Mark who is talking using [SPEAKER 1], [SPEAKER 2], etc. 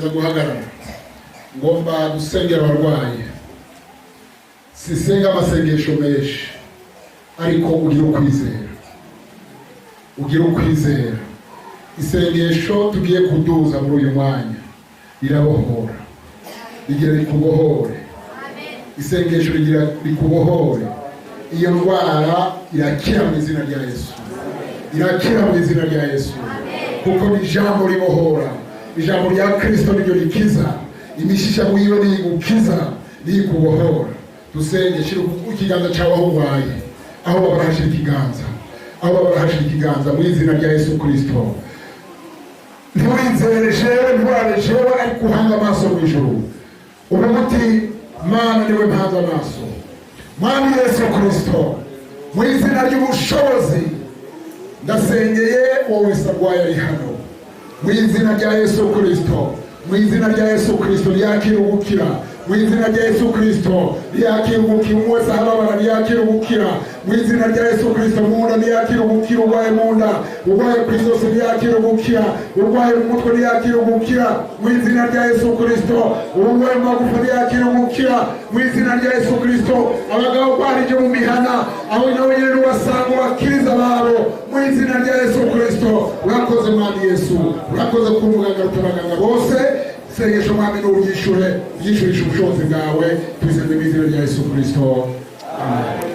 [SPEAKER 1] guhagarara ngomba gusengera abarwayi. Sisenga amasengesho menshi, ariko ugira ukwizera. Isengesho tugiye kuduza muri uyu mwanya rirabohora, rigira rikubohore. Isengesho rigira rikubohore. Iyo ndwara irakira mu izina rya Yesu, irakira mu izina rya Yesu, kuko ni ijambo ribohora. Ijambo rya Kristo niryo rikiza. Imishisha wiwe ni gukiza, ni kubohora. Dusenge, shira ikiganza cyawe aho urwaye, aho barahashira ikiganza, aho barahashira ikiganza mu izina rya Yesu Kristo. Ntiwizere jewe, ntware jewe, ariko uhanga amaso mu ijuru. Umuti Mana niwe mpanze amaso. Mwami Yesu Kristo, mu izina ry'ubushobozi ndasengeye wowe wese arwaye ari hano. Mu izina rya Yesu Kristo, mu izina rya Yesu Kristo liyakira ubukira. Mu izina rya Yesu Kristo liyakira ubukira. Mwese ababara liyakira ubukira. Mu izina rya Yesu Kristo munda liyakira ubukira. Urwaye munda, urwaye ku izosi liyakira ubukira. Urwaye mu mutwe liyakira ubukira. Mu izina rya Yesu Kristo urwaye mu magufa liyakira ubukira. Mu izina rya Yesu Kristo abagabo barije mu mihana, aho nawe nyine n'ubasanga bakiriza babo. Mu izina rya Yesu Kristo urakoze Mwami Yesu, urakoze ku muganga utabaganga bose. Sengesho Mwami n'ubyishure, byishurisha ubushobozi bwawe. Tubisabye mu izina rya Yesu Kristo, amen.